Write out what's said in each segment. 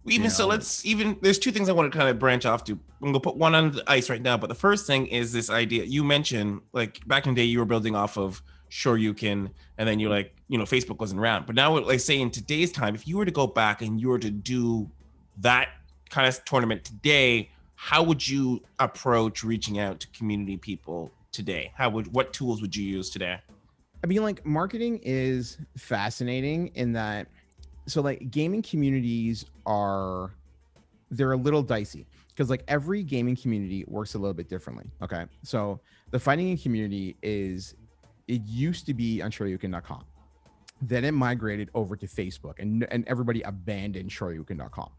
Even so, there's two things I want to kind of branch off to. I'm gonna put one on the ice right now, but the first thing is this idea you mentioned, like back in the day, you were building off of Shoryuken, and then you're like, Facebook wasn't around. But now, like say in today's time, if you were to go back and you were to do that kind of tournament today, how would you approach reaching out to community people today? What tools would you use today? I mean, like marketing is fascinating in that. So like gaming communities they're a little dicey because like every gaming community works a little bit differently. Okay. So the fighting community it used to be on shoryuken.com. Then it migrated over to Facebook and everybody abandoned shoryuken.com.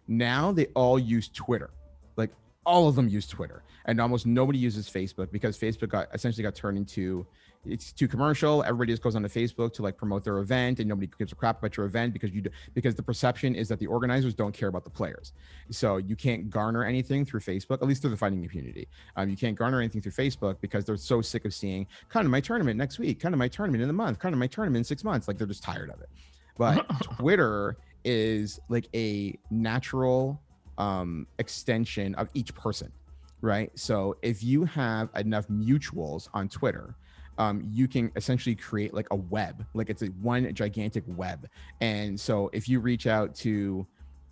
Now they all use Twitter. Like all of them use Twitter, and almost nobody uses Facebook because Facebook essentially got turned into, it's too commercial. Everybody just goes onto Facebook to like promote their event, and nobody gives a crap about your event because the perception is that the organizers don't care about the players. So you can't garner anything through Facebook, at least through the fighting community. You can't garner anything through Facebook because they're so sick of seeing kind of my tournament next week, kind of my tournament in a month, kind of my tournament in 6 months. Like they're just tired of it. But Twitter is like a natural extension of each person, right? So if you have enough mutuals on Twitter, you can essentially create like a web, like it's one gigantic web. And so if you reach out to,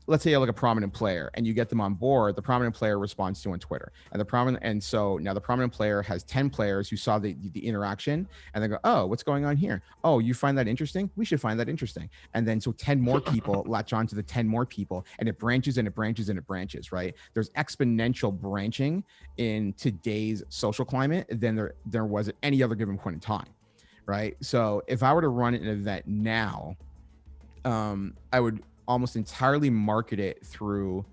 let's say like a prominent player and you get them on board, the prominent player responds to on Twitter, and so now the prominent player has 10 players who saw the interaction, and they go, oh, what's going on here? Oh, you find that interesting? We should find that interesting. And then so 10 more people latch on to the 10 more people, and it branches and it branches and it branches, right? There's exponential branching in today's social climate than there was at any other given point in time, right? So if I were to run an event now, I would almost entirely market it through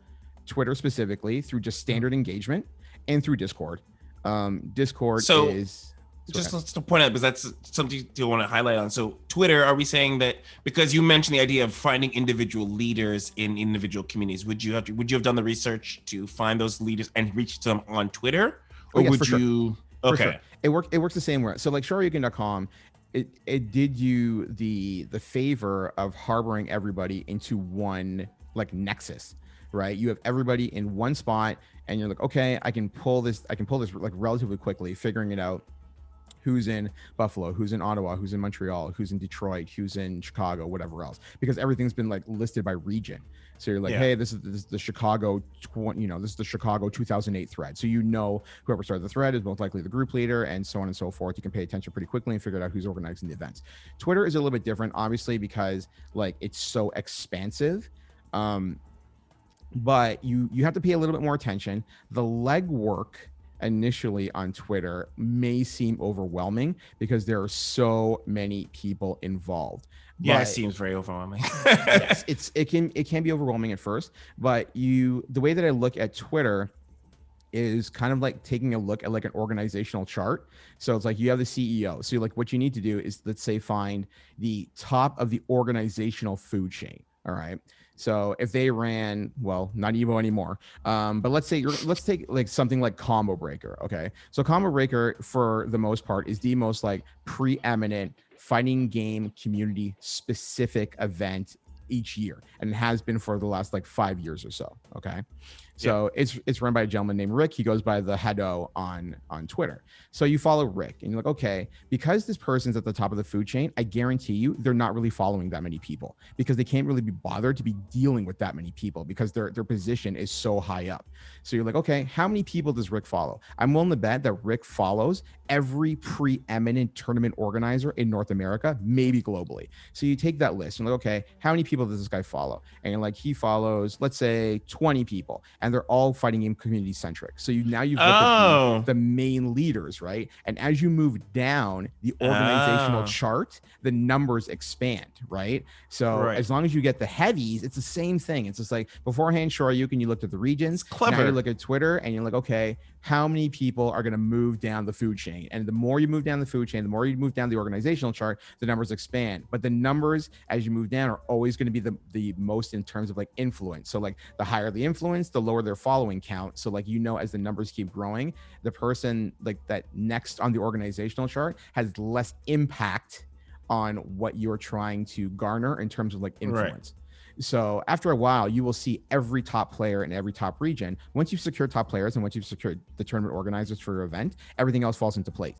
Twitter, specifically through just standard engagement, and through Discord. Discord is just to point out, because that's something to want to highlight on. So Twitter, are we saying that because you mentioned the idea of finding individual leaders in individual communities, would you have done the research to find those leaders and reach them on Twitter, or would you? Sure. Okay, sure. It works the same way. So like Shoryuken.com, it did you the favor of harboring everybody into one like nexus, right? You have everybody in one spot, and you're like, okay, I can pull this like relatively quickly, figuring it out. Who's in Buffalo, who's in Ottawa, who's in Montreal, who's in Detroit, who's in Chicago, whatever else, because everything's been like listed by region. So you're like, hey, this is the Chicago, this is the Chicago 2008 thread. So whoever started the thread is most likely the group leader, and so on and so forth. You can pay attention pretty quickly and figure out who's organizing the events. Twitter is a little bit different, obviously, because like it's so expansive. But you have to pay a little bit more attention. The legwork initially on Twitter may seem overwhelming because there are so many people involved. Yeah, it seems very overwhelming. Yes, it can be overwhelming at first, but the way that I look at Twitter is kind of like taking a look at like an organizational chart. So it's like you have the CEO. So like what you need to do is, let's say, find the top of the organizational food chain. All right. So if they ran, well, not Evo anymore, but let's take like something like Combo Breaker. Okay. So Combo Breaker, for the most part, is the most like preeminent fighting game community specific event each year, and it has been for the last like 5 years or so. Okay. So it's run by a gentleman named Rick. He goes by the Hado on Twitter. So you follow Rick and you're like, okay, because this person's at the top of the food chain, I guarantee you they're not really following that many people, because they can't really be bothered to be dealing with that many people because their position is so high up. So you're like, okay, how many people does Rick follow? I'm willing to bet that Rick follows every preeminent tournament organizer in North America, maybe globally. So you take that list and like, okay, how many people does this guy follow? And you're like, he follows, let's say 20 people. And they're all fighting game community centric. So you've looked at the main leaders, right? And as you move down the organizational chart, the numbers expand, right? So as long as you get the heavies, it's the same thing. It's just like beforehand, Shoryuken, you looked at the regions. It's clever. Now you look at Twitter and you're like, okay, how many people are going to move down the food chain? And the more you move down the food chain, the more you move down the organizational chart, the numbers expand. But the numbers as you move down are always going to be the most in terms of like influence. So like the higher the influence, the lower their following count. So like, as the numbers keep growing, the person like that next on the organizational chart has less impact on what you're trying to garner in terms of like influence. So after a while, you will see every top player in every top region. Once you've secured top players and once you've secured the tournament organizers for your event, everything else falls into place.